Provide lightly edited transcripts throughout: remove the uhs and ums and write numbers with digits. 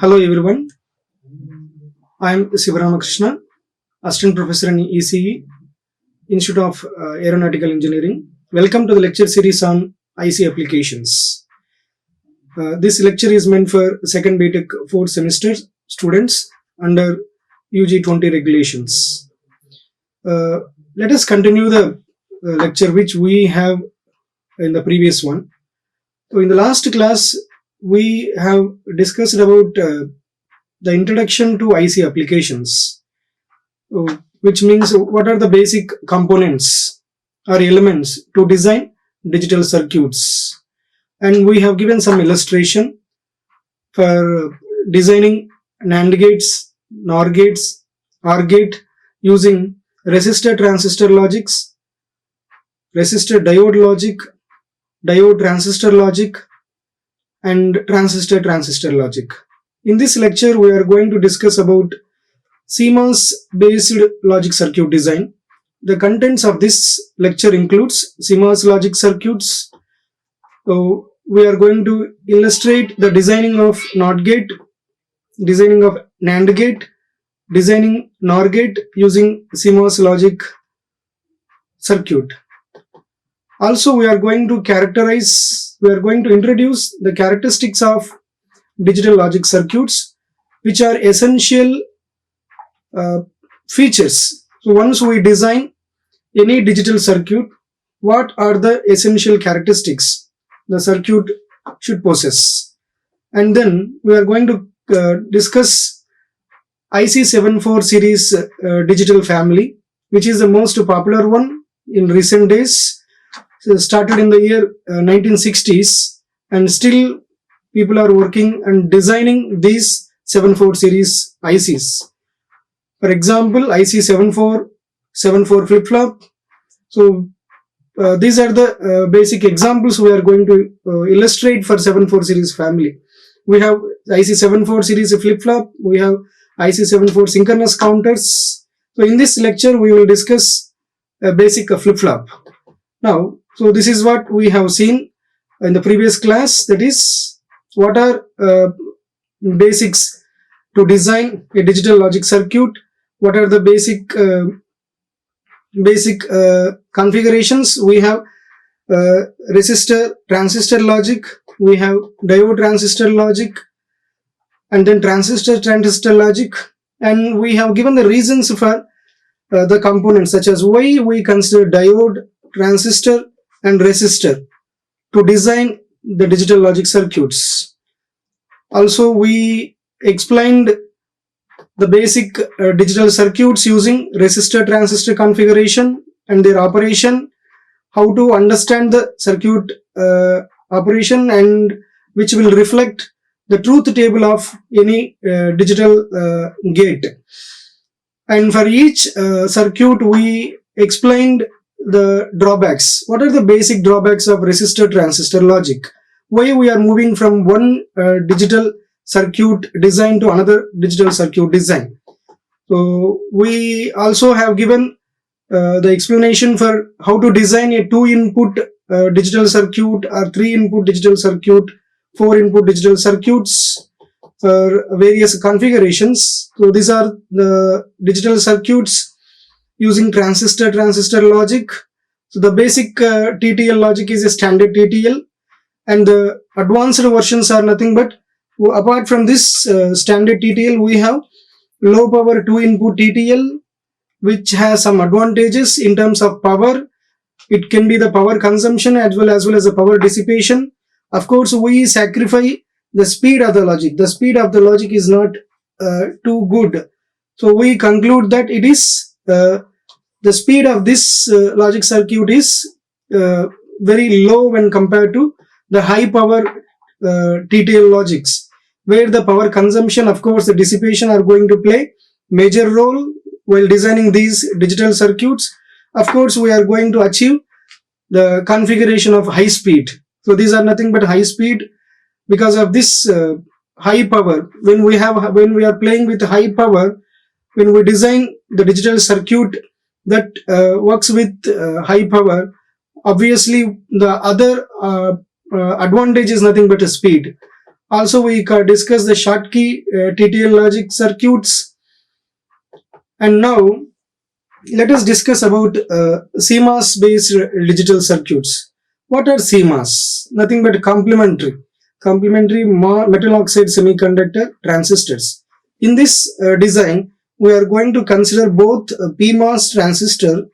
Hello everyone, I am Siva Ramakrishna, Assistant Professor in ECE, Institute of Aeronautical Engineering. Welcome to the lecture series on IC applications. This lecture is meant for second BTech 4th semester students under UG 20 regulations. Let us continue the lecture which we have in the previous one. So in the last class, we have discussed about the introduction to IC applications, which means what are the basic components or elements to design digital circuits. And we have given some illustration for designing NAND gates, NOR gates, OR gate using resistor transistor logics, resistor diode logic, diode transistor logic, and transistor logic. In this lecture, we are going to discuss about CMOS based logic circuit design. The contents of this lecture includes CMOS logic circuits. So we are going to illustrate the designing of NOT gate, designing of NAND gate, designing NOR gate using CMOS logic circuit. Also, we are going to introduce the characteristics of digital logic circuits, which are essential features. So once we design any digital circuit, what are the essential characteristics the circuit should possess? And then we are going to discuss IC74 series digital family, which is the most popular one in recent days. So started in the year 1960s, and still people are working and designing these 74 series ICs. For example, IC74, 74 flip-flop. So these are the basic examples we are going to illustrate for 74 series family. We have IC74 series flip-flop, we have IC74 synchronous counters. So in this lecture, we will discuss a basic flip-flop. Now, so this is what we have seen in the previous class, that is, what are basics to design a digital logic circuit, what are the basic configurations. We have resistor transistor logic, we have diode transistor logic, and then transistor logic, and we have given the reasons for the components, such as why we consider diode, transistor and resistor to design the digital logic circuits. Also, we explained the basic digital circuits using resistor transistor configuration and their operation, how to understand the circuit operation, and which will reflect the truth table of any digital gate. And for each circuit, we explained the drawbacks. What are the basic drawbacks of resistor transistor logic? Why we are moving from one digital circuit design to another digital circuit design? So we also have given the explanation for how to design a 2-input digital circuit or 3-input digital circuit, 4-input digital circuits for various configurations. So these are the digital circuits using transistor logic. So the basic TTL logic is a standard TTL, and the advanced versions are nothing but, apart from this standard TTL, we have low power 2-input TTL, which has some advantages in terms of power. It can be the power consumption as well as the power dissipation. Of course, we sacrifice the speed of the logic. The speed of the logic is not too good. So we conclude that it is the speed of this logic circuit is very low when compared to the high power TTL logics, where the power consumption, of course, the dissipation are going to play major role while designing these digital circuits. Of course, we are going to achieve the configuration of high speed. So these are nothing but high speed because of this high power. When we are playing with high power, when we design the digital circuit that works with high power, obviously the other advantage is nothing but a speed. Also we discuss the Schottky TTL logic circuits. And now let us discuss about CMOS based digital circuits. What are CMOS? Nothing but complementary metal oxide semiconductor transistors. In this design, we are going to consider both PMOS transistor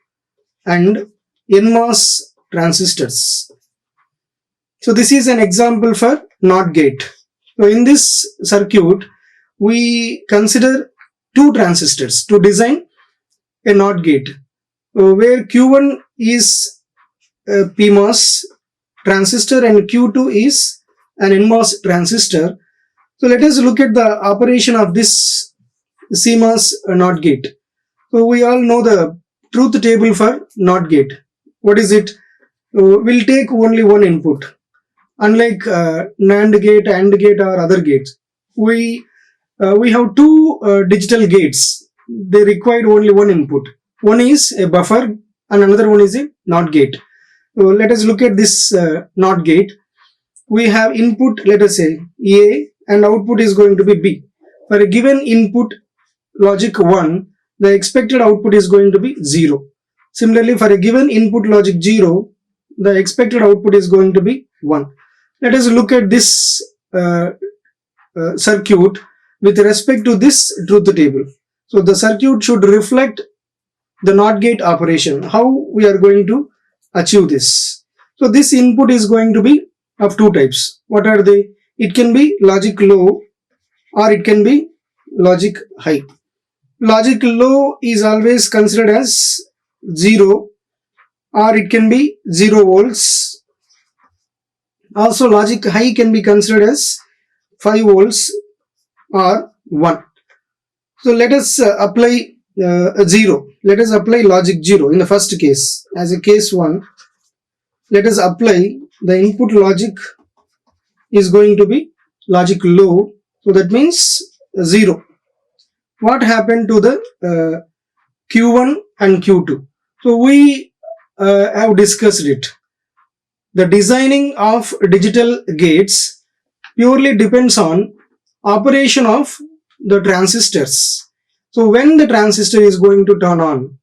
and NMOS transistors. So this is an example for NOT gate. So in this circuit, we consider two transistors to design a NOT gate, where Q1 is a PMOS transistor and Q2 is an NMOS transistor. So let us look at the operation of this CMOS NOT gate. So we all know the truth table for NOT gate. What is it? We'll take only one input. Unlike NAND gate, AND gate or other gates, we have two digital gates. They require only one input. One is a buffer and another one is a NOT gate. So let us look at this NOT gate. We have input, let us say A, and output is going to be B. For a given input logic 1, the expected output is going to be 0. Similarly, for a given input logic 0, the expected output is going to be 1. Let us look at this circuit with respect to this truth table. So the circuit should reflect the NOT gate operation. How we are going to achieve this? So this input is going to be of two types. What are they? It can be logic low or it can be logic high. Logic low is always considered as 0 or it can be 0 volts. Also logic high can be considered as 5 volts or 1. So let us apply 0. Let us apply logic 0 in the first case. As a case 1, let us apply the input logic is going to be logic low. So that means 0. What happened to the Q1 and Q2? So we have discussed it. The designing of digital gates purely depends on operation of the transistors. So when the transistor is going to turn on,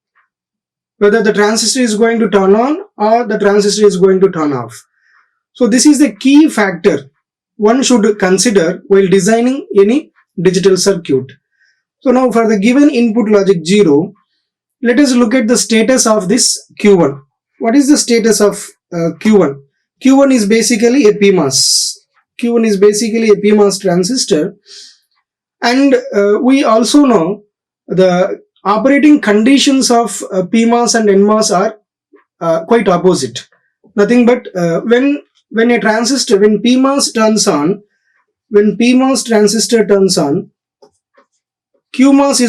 whether the transistor is going to turn on or the transistor is going to turn off. So this is the key factor one should consider while designing any digital circuit. So now for the given input logic 0, let us look at the status of this Q1. What is the status of Q1? Q1 is basically a PMOS. Q1 is basically a PMOS transistor. And we also know the operating conditions of PMOS and NMOS are quite opposite. Nothing but when a transistor, when PMOS turns on, when PMOS transistor turns on, NMOS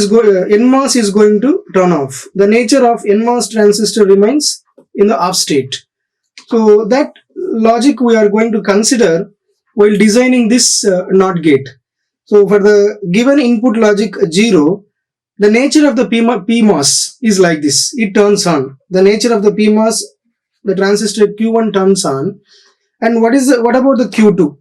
is going to turn off. The nature of NMOS transistor remains in the off state. So that logic we are going to consider while designing this NOT gate. So for the given input logic 0, the nature of the PMOS is like this. It turns on. The nature of the PMOS, the transistor Q1 turns on. And what about the Q2?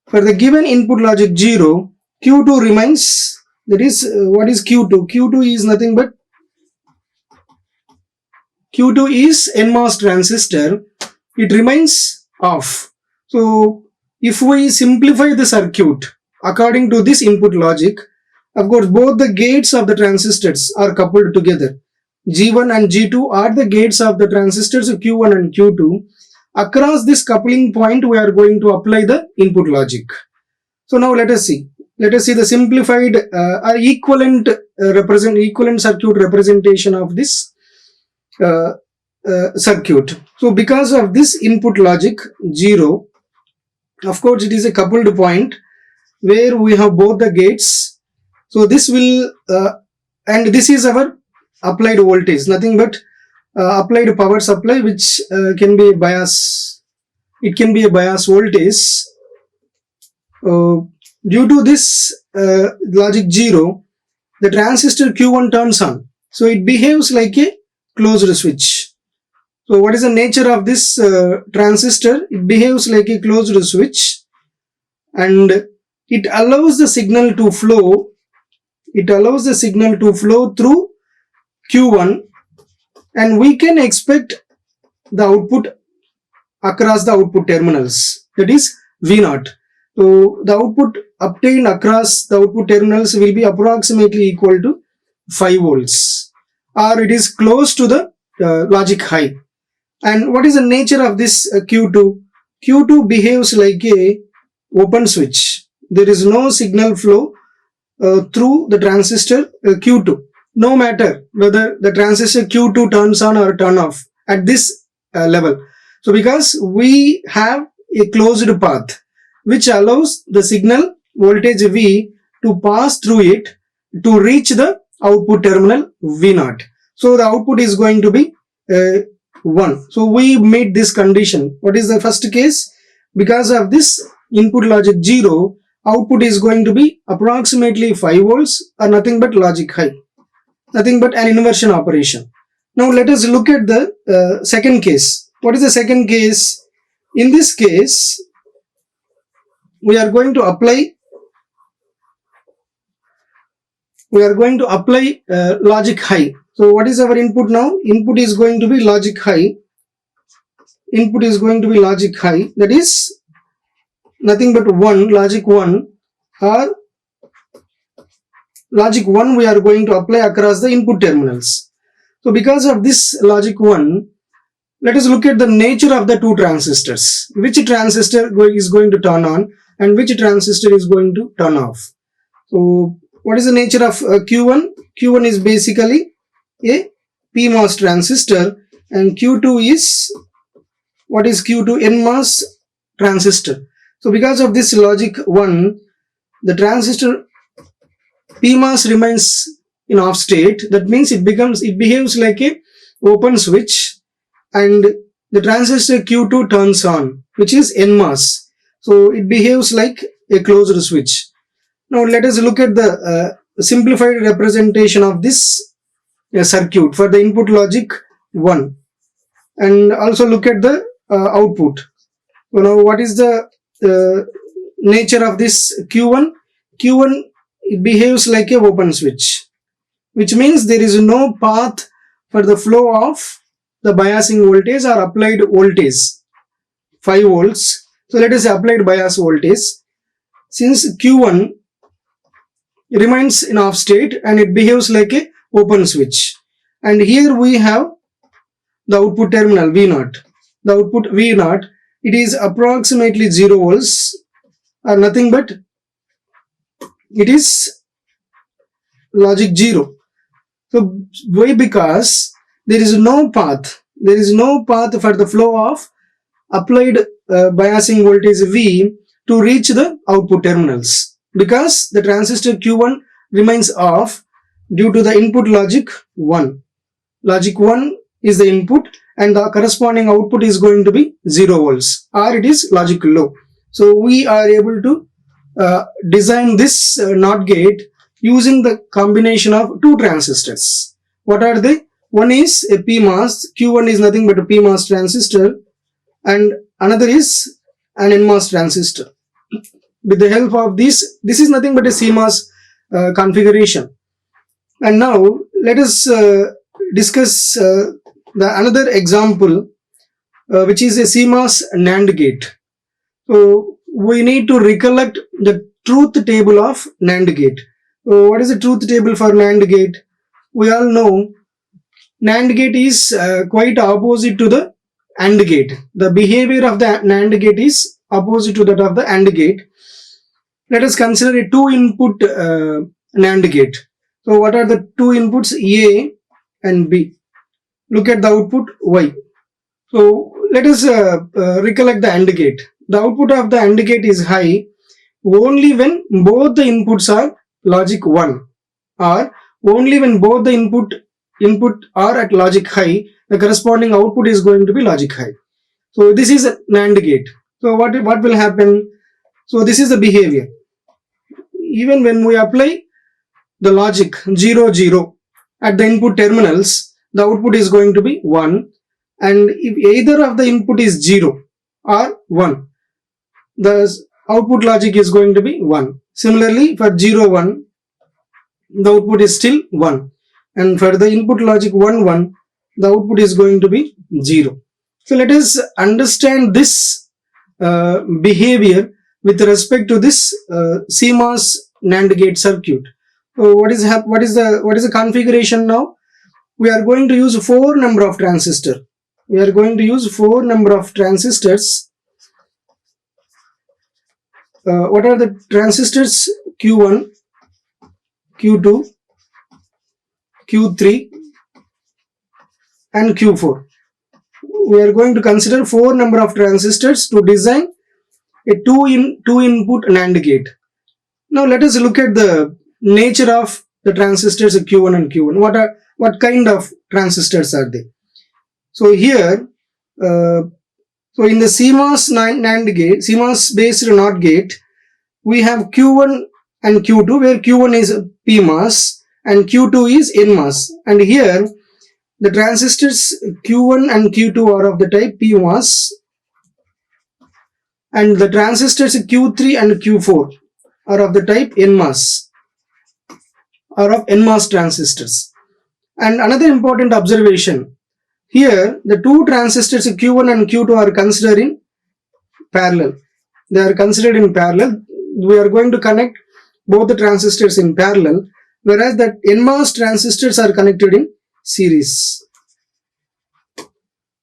For the given input logic 0, Q2 remains. That is, what is Q2? Q2 is nothing but Q2 is NMOS transistor. It remains off. So if we simplify the circuit according to this input logic, of course both the gates of the transistors are coupled together. G1 and G2 are the gates of the transistors Q1 and Q2. Across this coupling point we are going to apply the input logic. So now let us see. Let us see the simplified equivalent circuit representation of this circuit. So because of this input logic 0, of course it is a coupled point where we have both the gates. So this will and this is our applied voltage, nothing but applied power supply, which can be a bias. It can be a bias voltage. Due to this logic 0, the transistor Q1 turns on. So it behaves like a closed switch. So what is the nature of this transistor? It behaves like a closed switch. and it allows the signal to flow. It allows the signal to flow through Q1, and we can expect the output across the output terminals, that is V0. So the output obtained across the output terminals will be approximately equal to 5 volts, or it is close to the logic high. And what is the nature of this Q2? Q2 behaves like a open switch. There is no signal flow through the transistor Q2, no matter whether the transistor Q2 turns on or turn off at this level. So because we have a closed path which allows the signal voltage V to pass through it to reach the output terminal V0. So the output is going to be 1. So we meet this condition. What is the first case? Because of this input logic 0, output is going to be approximately 5 volts or nothing but logic high, nothing but an inversion operation. Now let us look at the second case. What is the second case? In this case, we are going to apply logic high. So what is our input now? Input is going to be logic high. Input is going to be logic high, that is nothing but 1, logic 1, or logic 1 we are going to apply across the input terminals. So because of this logic 1, let us look at the nature of the two transistors. Which transistor is going to turn on and which transistor is going to turn off. So what is the nature of Q1? Q1 is basically a PMOS transistor, and Q2 is, what is Q2? NMOS transistor. So because of this logic 1, the transistor PMOS remains in off state. That means it behaves like a open switch, and the transistor Q2 turns on, which is NMOS. So it behaves like a closed switch. Now let us look at the simplified representation of this circuit for the input logic 1, and also look at the output. So now what is the nature of this Q1? Q1, it behaves like a open switch, which means there is no path for the flow of the biasing voltage or applied voltage, 5 volts. So let us say applied bias voltage. Since Q1 remains in off state and it behaves like a open switch, and here we have the output terminal V0. The output V0, it is approximately 0 volts or nothing but it is logic 0. So why? Because there is no path. There is no path for the flow of applied biasing voltage V to reach the output terminals, because the transistor Q1 remains off due to the input logic 1. Logic 1 is the input, and the corresponding output is going to be 0 volts, or it is logic low. So we are able to design this NOT gate using the combination of two transistors. What are they? One is a PMOS. Q1 is nothing but a PMOS transistor, and another is an NMOS transistor. With the help of this is nothing but a CMOS configuration. And now let us discuss another example, which is a CMOS NAND gate. So we need to recollect the truth table of NAND gate. So what is the truth table for NAND gate? We all know NAND gate is quite opposite to the AND gate. The behavior of the NAND gate is opposite to that of the AND gate. Let us consider a two input NAND gate. So what are the two inputs? A and B. Look at the output Y. So let us recollect the AND gate. The output of the AND gate is high only when both the inputs are logic 1, or only when both the input are at logic high, the corresponding output is going to be logic high. So this is a NAND gate. So what will happen? So this is the behavior. Even when we apply the logic 0 0 at the input terminals, the output is going to be 1, and if either of the input is 0 or 1, the output logic is going to be 1. Similarly, for 0, 1, the output is still 1. And for the input logic 1, 1, the output is going to be 0. So let us understand this behavior with respect to this CMOS NAND gate circuit. So what is the configuration now? We are going to use 4 number of transistors. We are going to use 4 number of transistors. What are the transistors? Q1, Q2, Q3 and Q4. We are going to consider 4 number of transistors to design a 2 input NAND gate. Now let us look at the nature of the transistors Q1 and Q1. What kind of transistors are they? So here, so in the CMOS NAND gate, CMOS based NOT gate, we have Q1 and Q2, where Q1 is PMOS and Q2 is NMOS. And here the transistors Q1 and Q2 are of the type PMOS, and the transistors Q3 and Q4 are of the type NMOS, or of NMOS transistors. And another important observation, here the two transistors Q1 and Q2 are considered in parallel. They are considered in parallel. We are going to connect both the transistors in parallel, whereas the NMOS transistors are connected in series.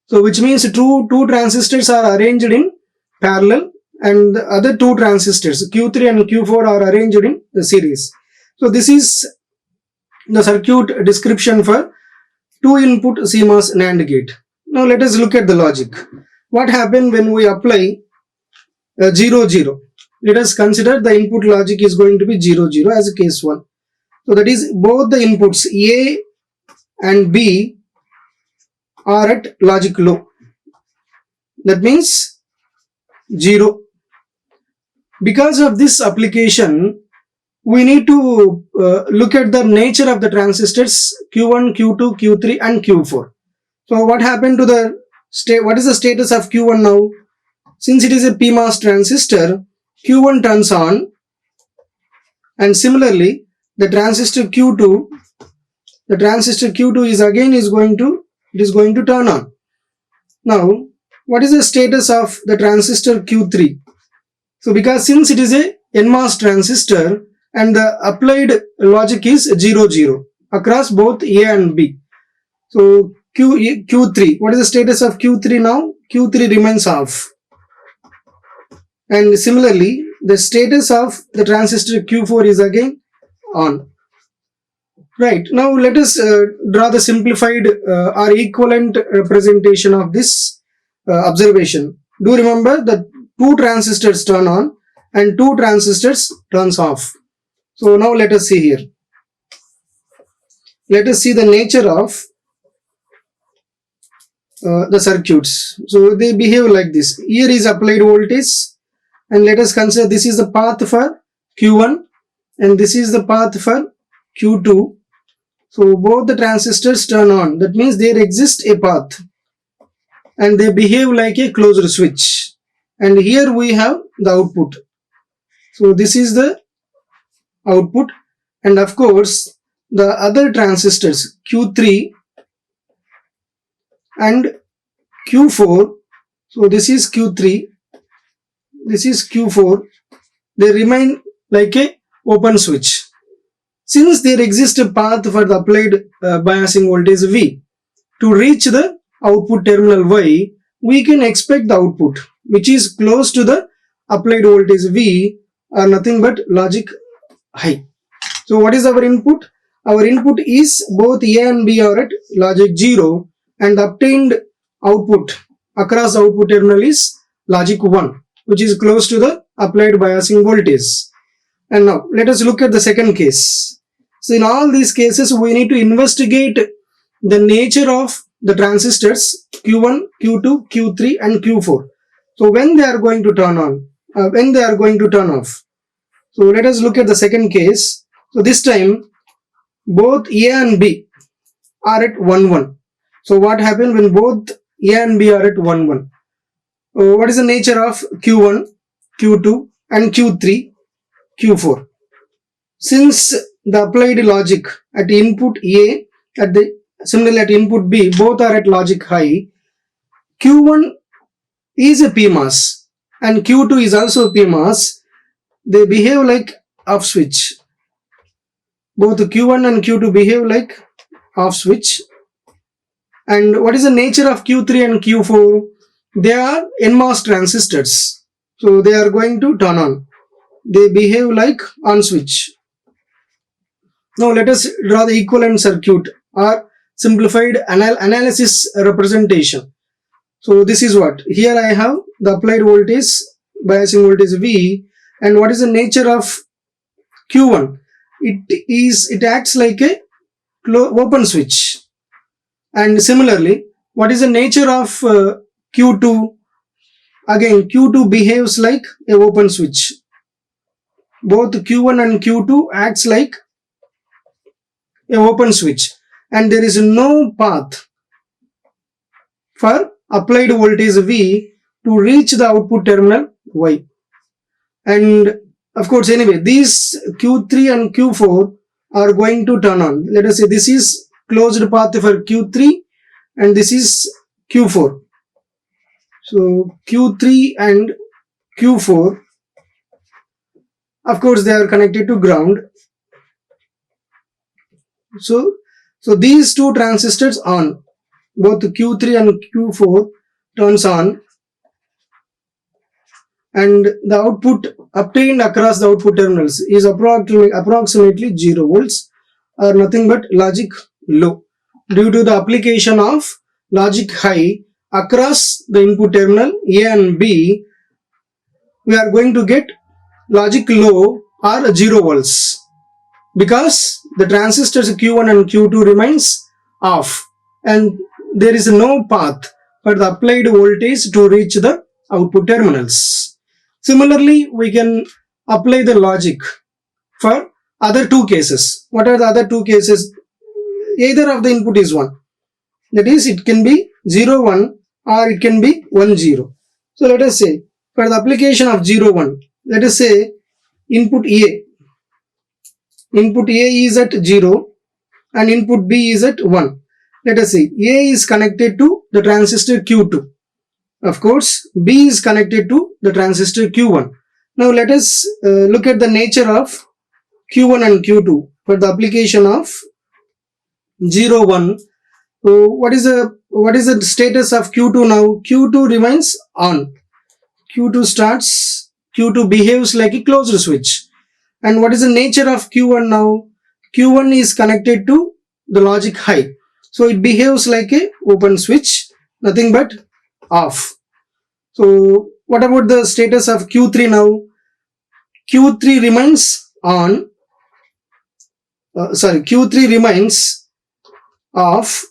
So which means two transistors are arranged in parallel, and the other 2 transistors Q3 and Q4 are arranged in the series. So this is the circuit description for 2 input CMOS NAND gate. Now let us look at the logic. What happened when we apply 0, 0? Let us consider the input logic is going to be 0, 0 as a case 1. So that is, both the inputs A and B are at logic low. That means 0. Because of this application, we need to look at the nature of the transistors Q1, Q2, Q3 and Q4. So what happened to the what is the status of Q1 now? Since it is a PMOS transistor, Q1 turns on, and similarly the transistor Q2 is going to turn on. Now what is the status of the transistor Q3? So because since it is a NMOS transistor and the applied logic is 0, 0 across both A and B. So Q3, what is the status of Q3 now? Q3 remains off. And similarly, the status of the transistor Q4 is again on. Right, now let us draw the simplified or equivalent representation of this observation. Do remember that 2 transistors turn on and 2 transistors turns off. So now let us see here. Let us see the nature of the circuits. So they behave like this. Here is applied voltage, and let us consider this is the path for Q1 and this is the path for Q2. So both the transistors turn on. That means there exists a path and they behave like a closed switch. And here we have the output. So this is the output, and of course the other transistors Q3 and Q4, so this is Q3, this is Q4, they remain like a open switch. Since there exists a path for the applied biasing voltage V, to reach the output terminal Y, we can expect the output which is close to the applied voltage V or nothing but logic high. So what is our input? Our input is both A and B are at logic 0, and the obtained output across the output terminal is logic 1, which is close to the applied biasing voltage. And now let us look at the second case. So in all these cases we need to investigate the nature of the transistors Q1, Q2, Q3 and Q4. So when they are going to turn on, when they are going to turn off. So let us look at the second case. So this time both A and B are at 1, 1. So what happened when both A and B are at 1, 1? What is the nature of Q1, Q2 and Q3, Q4. Since the applied logic at input A, similarly at input B, both are at logic high, Q1 is a PMOS and Q2 is also a PMOS. They behave like off switch. Both Q1 and Q2 behave like off switch. And what is the nature of Q3 and Q4? They are NMOS transistors. So they are going to turn on. They behave like on switch. Now let us draw the equivalent circuit or simplified analysis representation. So this is what. Here I have the applied voltage, biasing voltage V, and what is the nature of Q1? It acts like a open switch. And similarly, what is the nature of Q2? Again, Q2 behaves like a open switch. Both Q1 and Q2 acts like a open switch, and there is no path for applied voltage V to reach the output terminal Y. And of course, anyway, these Q3 and Q4 are going to turn on. Let us say this is closed path for Q3 and this is Q4. So Q3 and Q4, of course, they are connected to ground. So these two transistors on, both Q3 and Q4 turns on, and the output obtained across the output terminals is approximately 0 volts or nothing but logic low. Due to the application of logic high across the input terminal A and B, we are going to get logic low or 0 volts because the transistors Q1 and Q2 remains off and there is no path for the applied voltage to reach the output terminals. Similarly, we can apply the logic for other two cases. What are the other two cases? Either of the input is 1. That is, it can be 0, 1 or it can be 1, 0. So let us say for the application of 0, 1, let us say input A. Input A is at 0 and input B is at 1. Let us say A is connected to the transistor Q2. Of course, B is connected to the transistor Q1. Now let us look at the nature of Q1 and Q2 for the application of 0, 1. So what is the status of Q2 now? Q2 remains on. Q2 behaves like a closed switch. And what is the nature of Q1 now? Q1 is connected to the logic high. So it behaves like a open switch, nothing but off. So what about the status of Q3 now? Q3 remains on. Q3 remains off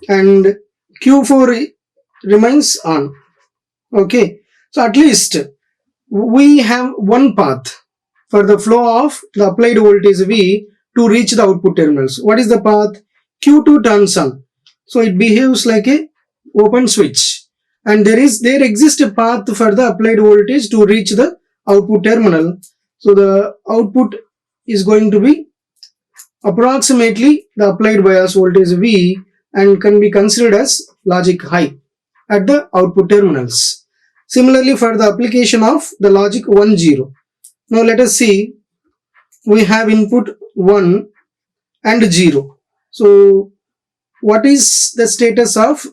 and Q4 remains on. Okay, so at least we have one path for the flow of the applied voltage V to reach the output terminals. What is the path? Q2 turns on, so it behaves like a open switch, and there exists a path for the applied voltage to reach the output terminal. So the output is going to be approximately the applied bias voltage V and can be considered as logic high at the output terminals. Similarly, for the application of the logic 1, 0. Now let us see, we have input 1 and 0. So what is the status of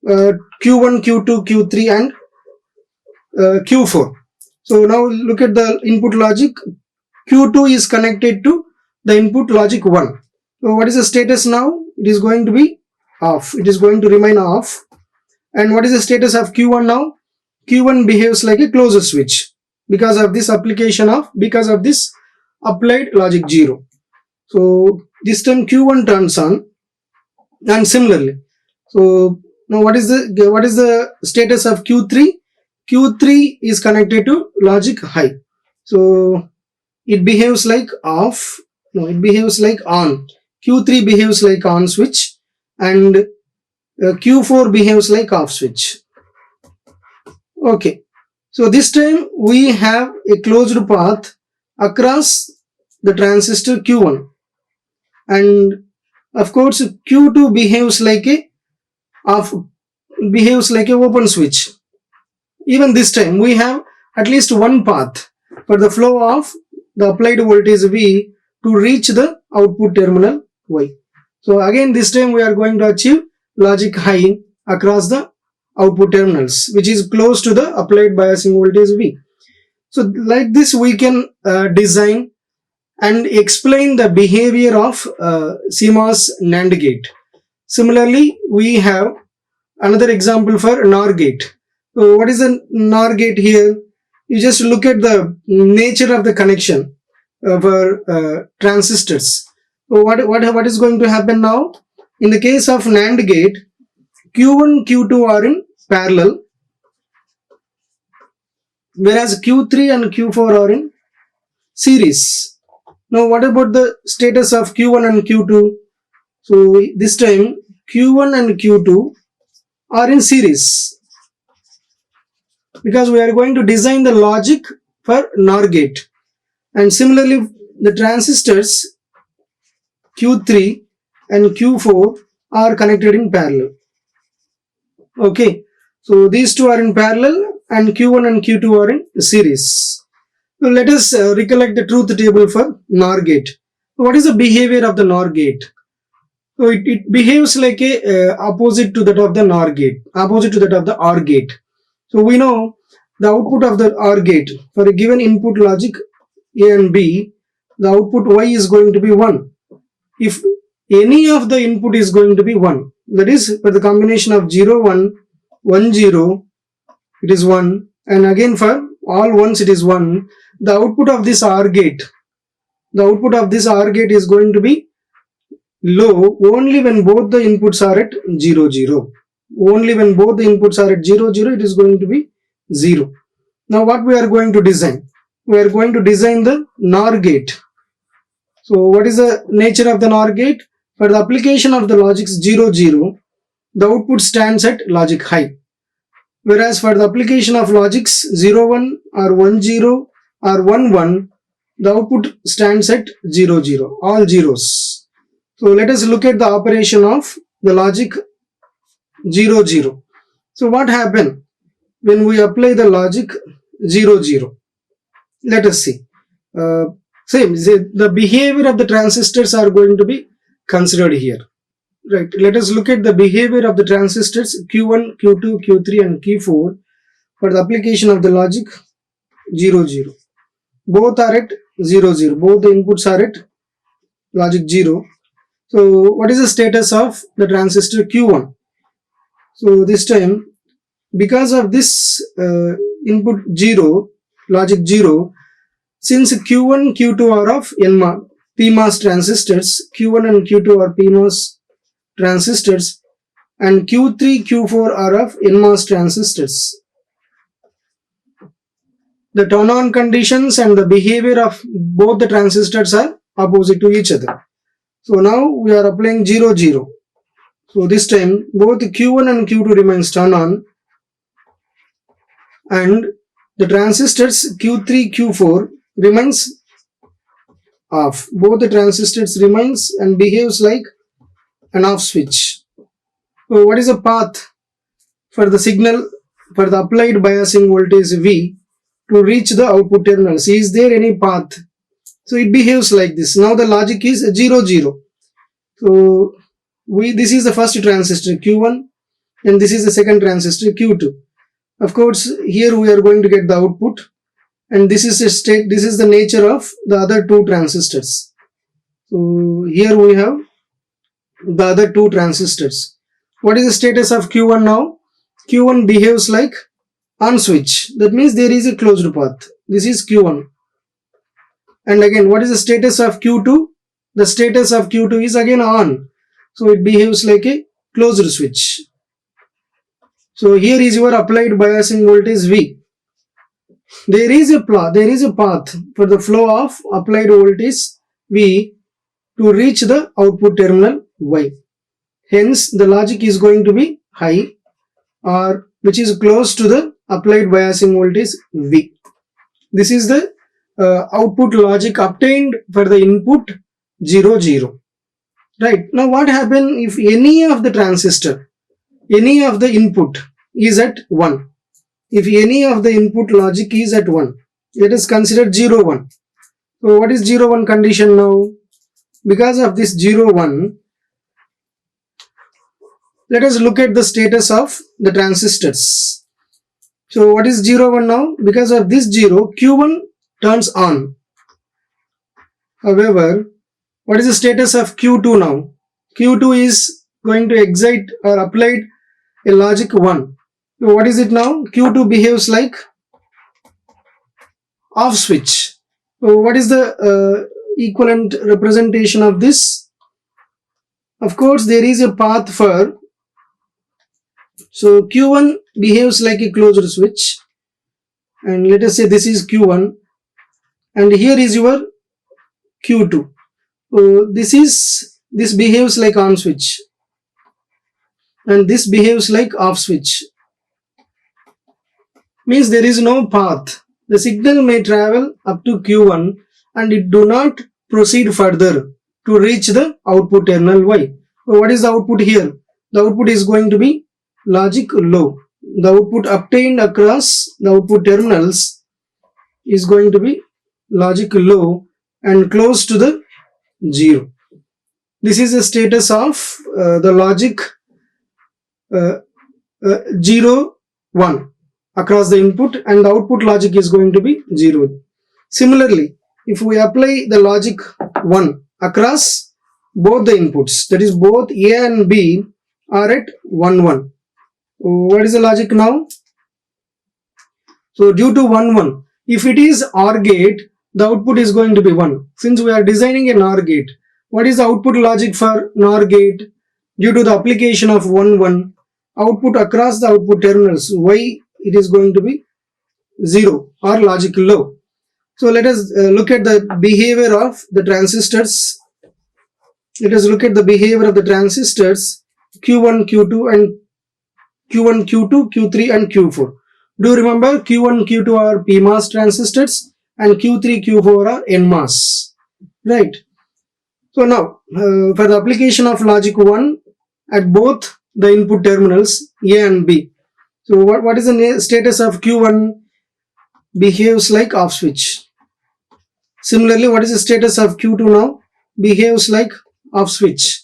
Q1, Q2, Q3 and Q4? So now look at the input logic. Q2 is connected to the input logic 1. So what is the status now? It is going to be off. It is going to remain off. And what is the status of Q1 now? Q1 behaves like a closed switch because of this applied logic 0. So this time Q1 turns on, and similarly. So now what is the status of Q3? Q3 is connected to logic high. So it behaves like off. No, it behaves like on. Q3 behaves like on switch and Q4 behaves like off switch. Okay. So this time we have a closed path across the transistor Q1, and of course Q2 behaves like a open switch. Even this time we have at least one path for the flow of the applied voltage V to reach the output terminal Y. So again this time we are going to achieve logic high across the output terminals, which is close to the applied biasing voltage V. So like this we can design and explain the behavior of CMOS NAND gate. Similarly, we have another example for NOR gate. So what is a NOR gate here? You just look at the nature of the connection for transistors. So what is going to happen now? In the case of NAND gate, Q1, Q2 are in parallel, whereas Q3 and Q4 are in series. Now what about the status of Q1 and Q2? So this time Q1 and Q2 are in series, because we are going to design the logic for NOR gate. And similarly the transistors Q3 and Q4 are connected in parallel. Okay, so these two are in parallel and Q1 and Q2 are in series. So let us recollect the truth table for NOR gate. What is the behavior of the NOR gate? So it behaves like a opposite to that of the NOR gate, opposite to that of the OR gate. So we know the output of the OR gate for a given input logic A and B, the output Y is going to be 1. If any of the input is going to be 1, that is for the combination of 0, 1, 1, 0, it is 1, and again for all ones it is 1, the output of this OR gate, is going to be low only when both the inputs are at 0, 0. Only when both the inputs are at 0, 0, it is going to be 0. Now what we are going to design? We are going to design the NOR gate. So what is the nature of the NOR gate? For the application of the logics 0, 0, the output stands at logic high. Whereas for the application of logics 0, 1 or 1, 0 or 1, 1, the output stands at 0, 0, all zeros. So let us look at the operation of the logic 0, 0. So what happened when we apply the logic 0, 0? Let us see. The behavior of the transistors are going to be considered here. Right. Let us look at the behavior of the transistors Q1, Q2, Q3 and Q4 for the application of the logic 0, 0. Both are at 0, 0. Both the inputs are at logic 0. So what is the status of the transistor Q1? So this time, because of this input 0, logic 0, since Q1, Q2 are of PMOS transistors, Q1 and Q2 are PMOS transistors, and Q3, Q4 are of NMOS transistors. The turn-on conditions and the behavior of both the transistors are opposite to each other. So now we are applying 0, 0. So this time both Q1 and Q2 remains turn-on, and the transistors Q3, Q4 remains off. Both the transistors remains and behaves like an off switch. So what is the path for the signal for the applied biasing voltage V to reach the output terminals? Is there any path? So it behaves like this. Now the logic is 0, 0. So this is the first transistor Q1 and this is the second transistor Q2. Of course here we are going to get the output, and this is the nature of the other two transistors. So here we have the other two transistors. What is the status of Q1 now? Q1 behaves like on switch. That means there is a closed path. This is Q1. And again, what is the status of Q2? The status of Q2 is again on. So it behaves like a closed switch. So here is your applied biasing voltage V. There is a path for the flow of applied voltage V to reach the output terminal Y. Hence the logic is going to be high, or which is close to the applied biasing voltage V. This is the output logic obtained for the input 0 0. Right. Now what happens if any of the transistor, any of the input is at 1? If any of the input logic is at 1, let us consider 0 1. So what is 0 1 condition now? Because of this 0 1, let us look at the status of the transistors. So what is 0 1 now? Because of this 0, Q1 turns on. However, what is the status of Q2 now? Q2 is going to excite or applied a logic 1. So what is it now? Q2 behaves like off switch. So what is the equivalent representation of this? Of course, there is a path for, so Q1 behaves like a closed switch, and let us say this is Q1 and here is your Q2. So this behaves like on switch and this behaves like off switch. Means there is no path. The signal may travel up to Q1 and it do not proceed further to reach the output terminal Y. So what is the output here? The output is going to be logic low. The output obtained across the output terminals is going to be logic low and close to the 0. This is the status of the logic 0 1 across the input, and the output logic is going to be 0. Similarly, if we apply the logic 1 across both the inputs, that is both A and B are at 1 1. What is the logic now? So due to 1 1, if it is OR gate, the output is going to be 1. Since we are designing a NOR gate, what is the output logic for NOR gate? Due to the application of 1 1, output across the output terminals Y, it is going to be 0 or logic low. So let us look at the behavior of the transistors. Let us look at the behavior of the transistors Q1, Q2 and Q1, Q2, Q3 and Q4. Do you remember Q1, Q2 are PMOS transistors and Q3, Q4 are NMOS. Right. So now for the application of logic 1 at both the input terminals A and B. So what is the status of Q1? Behaves like off switch. Similarly, what is the status of Q2 now? Behaves like off switch.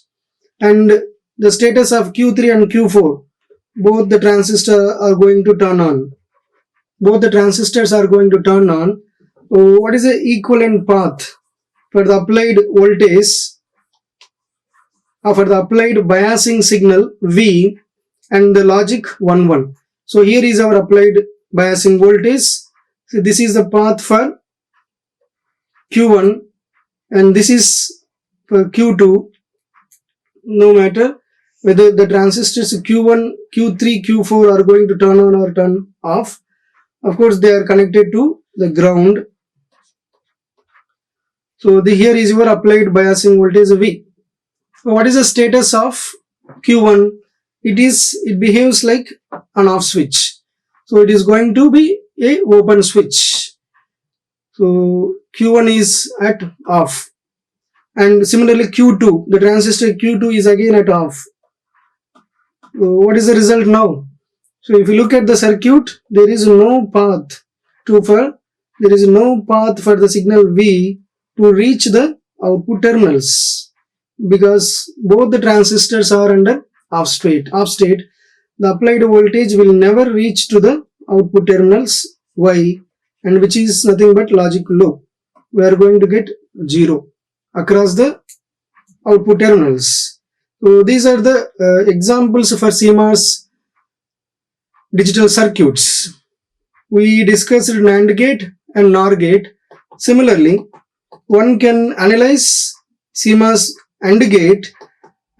And the status of Q3 and Q4, both the transistors are going to turn on. Both the transistors are going to turn on. So what is the equivalent path for the applied voltage or for the applied biasing signal V and the logic 1 1? So here is our applied biasing voltage. So this is the path for Q1 and this is for Q2. No matter whether the transistors Q1, Q3, Q4 are going to turn on or turn off, of course they are connected to the ground. So here is your applied biasing voltage V. So what is the status of Q1? It behaves like an off switch. So it is going to be a open switch. So Q1 is at off. And similarly Q2, the transistor Q2 is again at off. So what is the result now? So if you look at the circuit, there is no path for the signal V to reach the output terminals because both the transistors are under off state. The applied voltage will never reach to the output terminals Y, and which is nothing but logic low. We are going to get 0 across the output terminals. So these are the examples for CMOS digital circuits. We discussed NAND gate and NOR gate. Similarly, one can analyze CMOS AND gate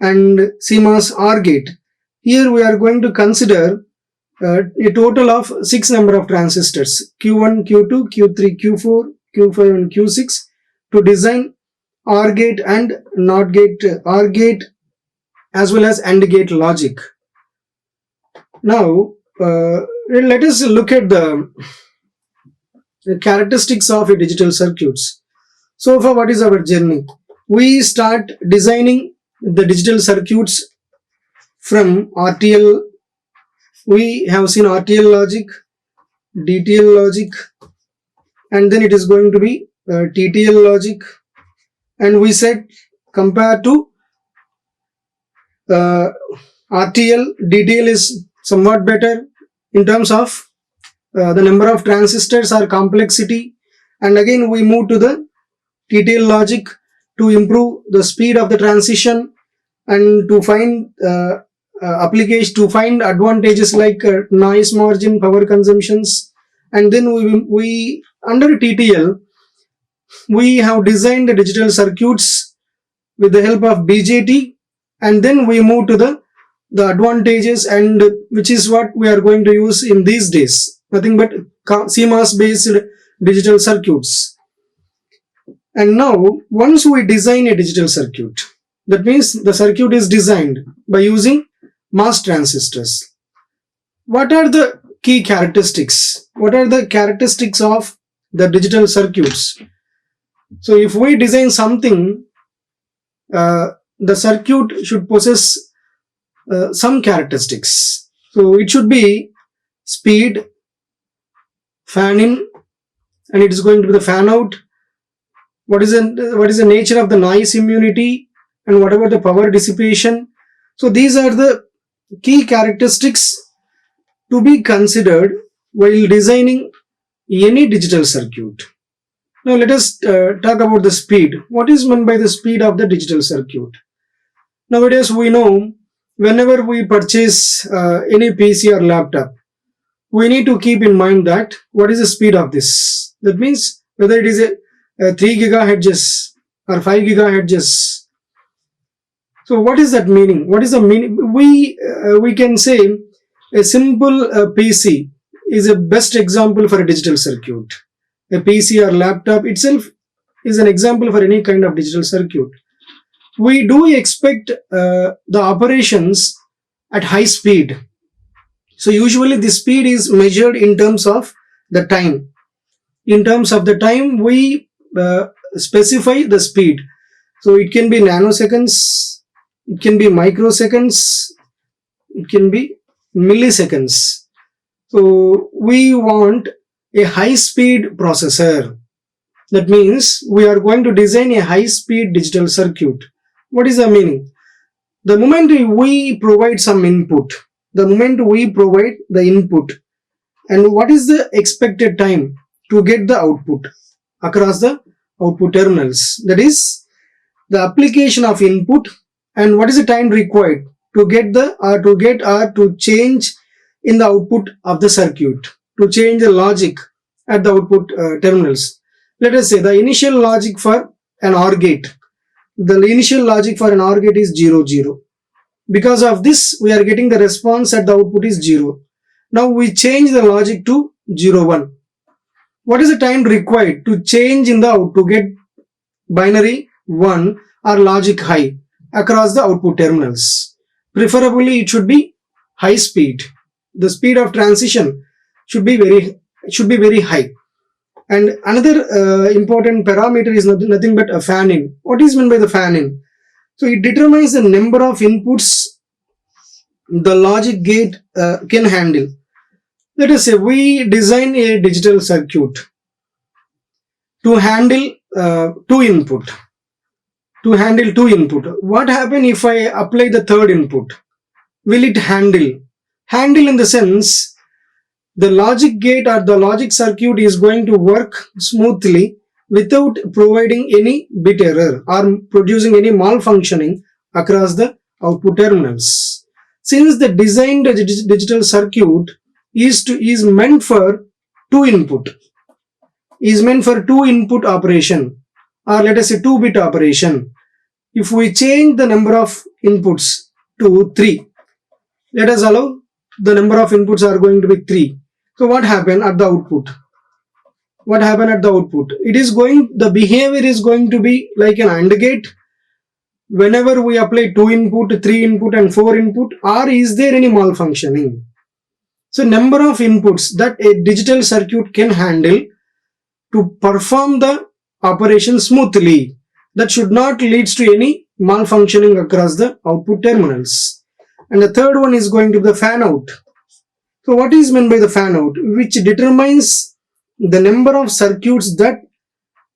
and CMOS OR gate. Here we are going to consider a total of 6 number of transistors Q1, Q2, Q3, Q4, Q5 and Q6 to design OR gate and NOT gate, OR gate as well as AND gate logic. Now let us look at the characteristics of a digital circuits. So far, what is our journey? We start designing the digital circuits from RTL. We have seen RTL logic, DTL logic, and then it is going to be TTL logic. And we said compared to RTL, DTL is somewhat better in terms of the number of transistors or complexity. And again we move to the TTL logic to improve the speed of the transition and to find application, to find advantages like noise margin, power consumptions. And then we under TTL we have designed the digital circuits with the help of BJT, and then we move to the advantages, and which is what we are going to use in these days, nothing but CMOS based digital circuits. And now once we design a digital circuit, that means the circuit is designed by using MOS transistors. What are the key characteristics? What are the characteristics of the digital circuits? So if we design something, the circuit should possess some characteristics. So it should be speed, fan in, and it is going to be the fan out. What is the nature of the noise immunity, and what about the power dissipation? So these are the key characteristics to be considered while designing any digital circuit. Now let us talk about the speed. What is meant by the speed of the digital circuit? Nowadays we know whenever we purchase any PC or laptop, we need to keep in mind that what is the speed of this. That means whether it is a 3 gigahertz or 5 gigahertz. So what is that meaning? What is the meaning? We can say a simple PC is a best example for a digital circuit. A PC or laptop itself is an example for any kind of digital circuit. We do expect the operations at high speed. So usually the speed is measured in terms of the time. In terms of the time, we specify the speed. So it can be nanoseconds, it can be microseconds, it can be milliseconds. So we want a high speed processor. That means we are going to design a high speed digital circuit. What is the meaning? The moment we provide some input, the moment we provide the input, and what is the expected time to get the output across the output terminals, that is the application of input, and what is the time required to get to change in the output of the circuit, to change the logic at the output terminals. Let us say the initial logic for an OR gate. The initial logic for an OR gate is 0, 0. Because of this, we are getting the response at the output is 0. Now we change the logic to 0, 1. What is the time required to change in the out to get binary 1 or logic high across the output terminals? Preferably it should be high speed. The speed of transition should be very high. And another important parameter is nothing but a fan in. What is meant by the fan in? So it determines the number of inputs the logic gate can handle. Let us say we design a digital circuit to handle two input. What happens if I apply the third input? Will it handle? Handle in the sense the logic gate or the logic circuit is going to work smoothly without providing any bit error or producing any malfunctioning across the output terminals. Since the designed digital circuit is meant for two input operation, or let us say 2-bit operation. If we change the number of inputs to 3, let us allow the number of inputs are going to be 3. So what happened at the output? The behavior is going to be like an AND gate. Whenever we apply 2 input, 3 input and 4 input, or is there any malfunctioning? So number of inputs that a digital circuit can handle to perform the operation smoothly. That should not lead to any malfunctioning across the output terminals. And the third one is going to be the fan out. So what is meant by the fan out? Which determines the number of circuits that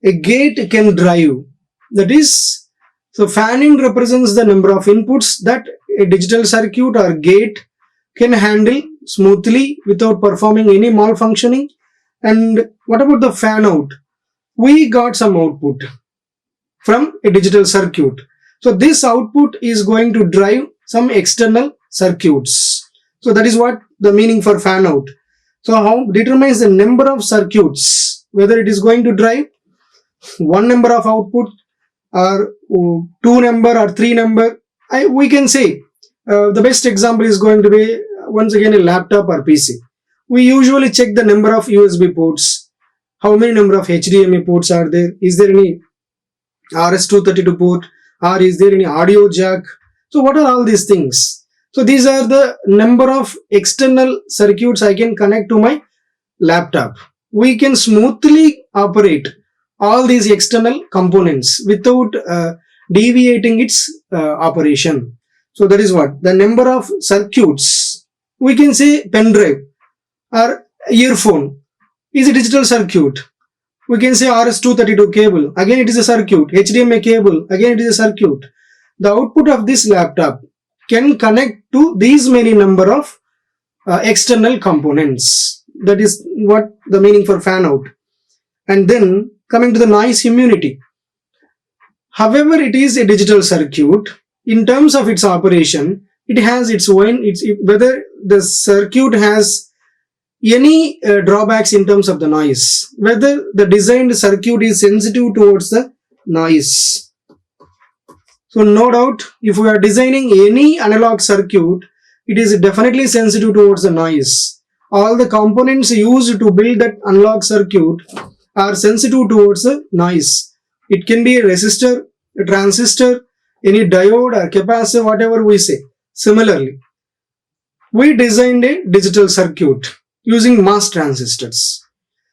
a gate can drive. That is, so fan in represents the number of inputs that a digital circuit or gate can handle smoothly without performing any malfunctioning. And what about the fan out? We got some output from a digital circuit. So this output is going to drive some external circuits. So that is what the meaning for fan out. So how determines the number of circuits, whether it is going to drive one number of output or two number or three number. We can say the best example is going to be once again a laptop or PC. We usually check the number of USB ports, how many number of HDMI ports are there, is there any RS-232 port, or is there any audio jack. So what are all these things? So these are the number of external circuits I can connect to my laptop. We can smoothly operate all these external components without deviating its operation. So that is what the number of circuits. We can say pen drive or earphone is a digital circuit. We can say RS-232 cable, again it is a circuit. HDMI cable, again it is a circuit. The output of this laptop can connect to these many number of external components. That is what the meaning for fan out. And then coming to the noise immunity. However, it is a digital circuit. In terms of its operation, it has its own, whether the circuit has any drawbacks in terms of the noise, whether the designed circuit is sensitive towards the noise. So no doubt, if we are designing any analog circuit, it is definitely sensitive towards the noise. All the components used to build that analog circuit are sensitive towards the noise. It can be a resistor, a transistor, any diode or capacitor, whatever we say. Similarly, we designed a digital circuit using MOS transistors.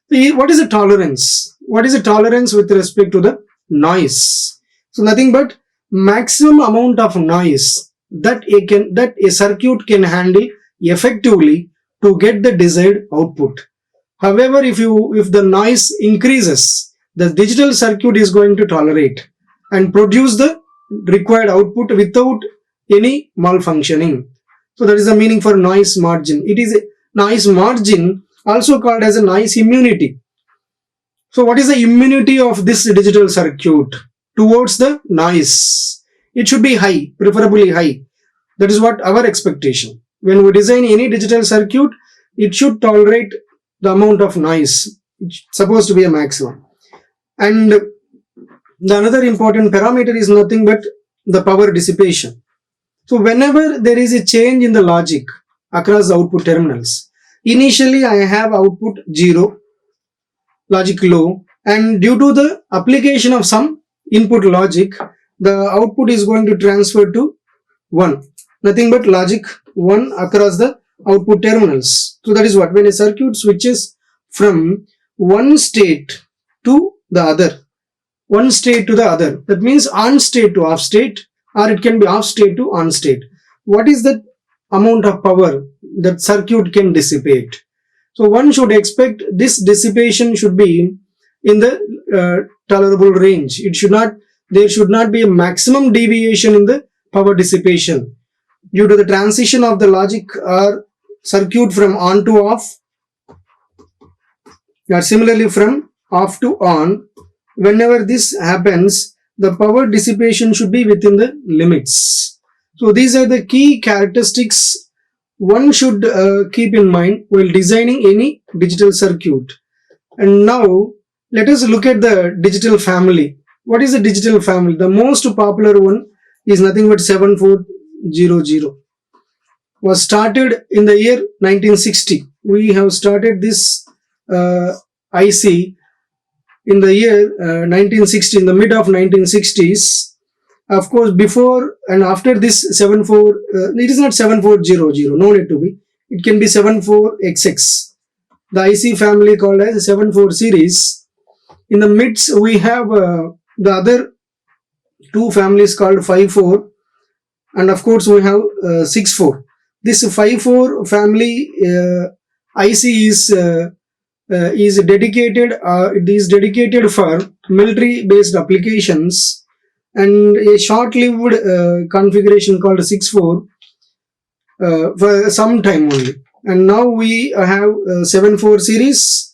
What is the tolerance? What is the tolerance with respect to the noise? So nothing but maximum amount of noise that a circuit can handle effectively to get the desired output. However, if the noise increases, the digital circuit is going to tolerate and produce the required output without any malfunctioning. So that is the meaning for noise margin. It is a noise margin, also called as a noise immunity. So what is the immunity of this digital circuit towards the noise? It should be high, preferably high. That is what our expectation. When we design any digital circuit, it should tolerate the amount of noise. It's supposed to be a maximum. And the another important parameter is nothing but the power dissipation. So whenever there is a change in the logic across the output terminals, initially I have output 0, logic low, and due to the application of some input logic, the output is going to transfer to 1. Nothing but logic 1 across the output terminals. So that is what, when a circuit switches from one state to the other, one state to the other, that means on state to off state, or it can be off state to on state. What is the amount of power that circuit can dissipate? So one should expect this dissipation should be in the tolerable range. There should not be a maximum deviation in the power dissipation due to the transition of the logic or circuit from on to off, or similarly from off to on. Whenever this happens, the power dissipation should be within the limits. So these are the key characteristics one should keep in mind while designing any digital circuit. And now let us look at the digital family. What is the digital family? The most popular one is nothing but 7400. Was started in the year 1960. We have started this IC in the year 1960, in the mid of 1960s. Of course, before and after this 74, it is not 7400, no need to be. it can be 74XX. The IC family called as 74 series. In the midst, we have the other two families called 54, and of course we have 64. This 54 family IC is dedicated. It is dedicated for military-based applications, and a short-lived configuration called 64 for some time only. And now we have 74 series,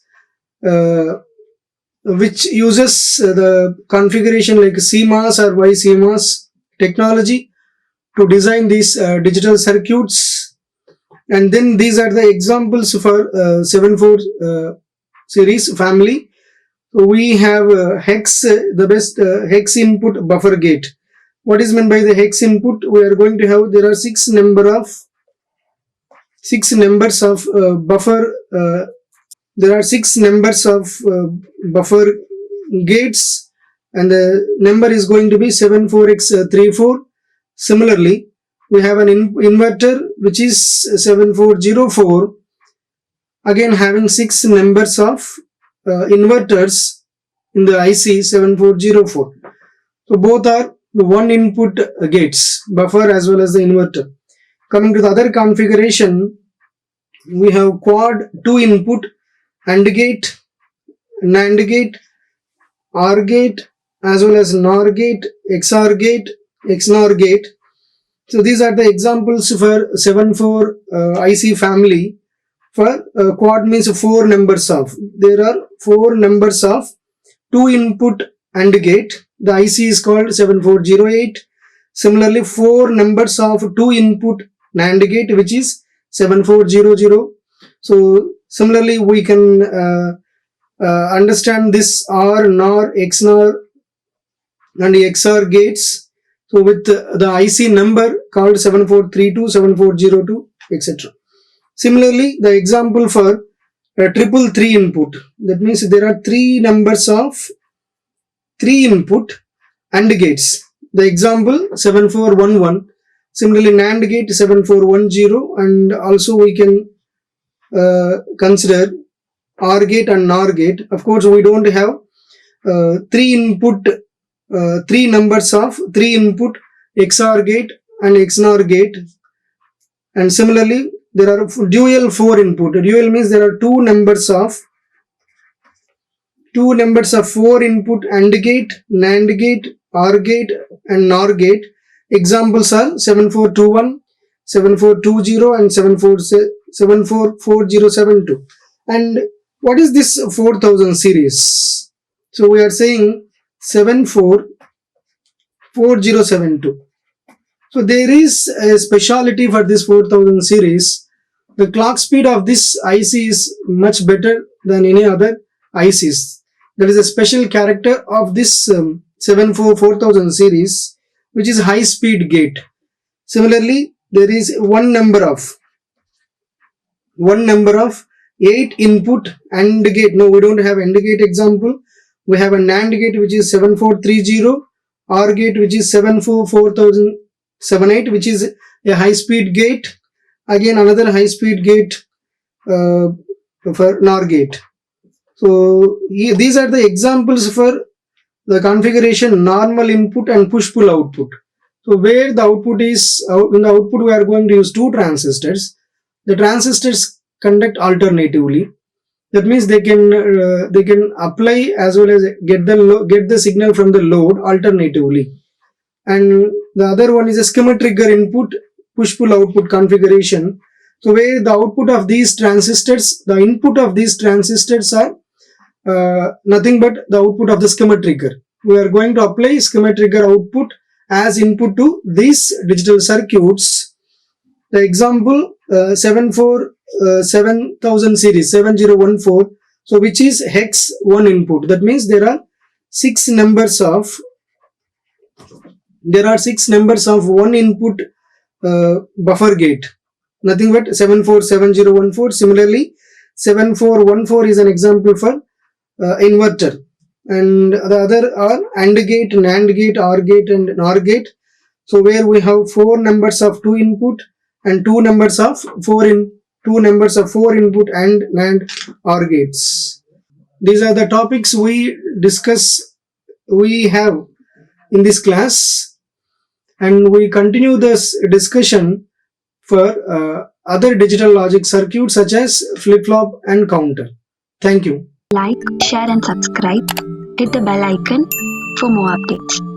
which uses the configuration like CMOS or YCMOS technology to design these digital circuits. And then these are the examples for 74 series family. We have hex, the best hex input buffer gate. What is meant by the hex input? We are going to have, there are six numbers of buffer. There are six numbers of buffer gates, and the number is going to be 74x34. Similarly, we have an inverter which is 7404, again having six numbers of inverters in the IC 7404. So both are one input gates, buffer as well as the inverter. Coming to the other configuration, we have quad 2 input AND gate, NAND gate, OR gate, as well as NOR gate, XOR gate, XNOR gate. So these are the examples for 74 IC family. For quad means 4 numbers of. There are 4 numbers of 2 input AND gate. The IC is called 7408. Similarly, 4 numbers of 2 input NAND gate, which is 7400. So similarly, we can understand this OR, NOR, XNOR and XOR gates. So with the IC number called 7432, 7402, etc. Similarly, the example for triple 3 input. That means there are 3 numbers of 3 input AND gates. The example 7411. Similarly, NAND gate 7410, and also we can consider OR gate and NOR gate. Of course, we don't have 3 numbers of 3 input XOR gate and XNOR gate. And similarly, there are dual 4 input. Dual means there are 2 numbers of 4 input AND gate, NAND gate, OR gate and NOR gate. Examples are 7421, 7420 and 744072. And what is this 4000 series? So we are saying 744072. So there is a speciality for this 4000 series. The clock speed of this IC is much better than any other ICs. There is a special character of this 4000 series, which is high speed gate. Similarly, there is one number of 8 input AND gate. No, we don't have AND gate example. We have a NAND gate which is 7430, OR gate which is 744078, which is a high speed gate. Again, another high speed gate for NOR gate. So these are the examples for the configuration normal input and push-pull output. So where the output is, in the output we are going to use 2 transistors. The transistors conduct alternatively. That means they can apply as well as get the signal from the load alternatively. And the other one is a schema trigger input push-pull output configuration. So where the output of these transistors, the input of these transistors are nothing but the output of the schema trigger. We are going to apply schema trigger output as input to these digital circuits. The example 7000 series 7014, so which is hex 1 input. That means there are 6 numbers of 1 input buffer gate, nothing but 747014. Similarly, 7414 is an example for inverter, and the other are AND gate, NAND gate, OR gate and NOR gate. So where we have 4 numbers of 2 input and 2 numbers of 4 two numbers of 4 input and NAND OR gates. These are the topics we have in this class, and we continue this discussion for other digital logic circuits such as flip-flop and counter. Thank you. Like, share and subscribe. Hit the bell icon for more updates.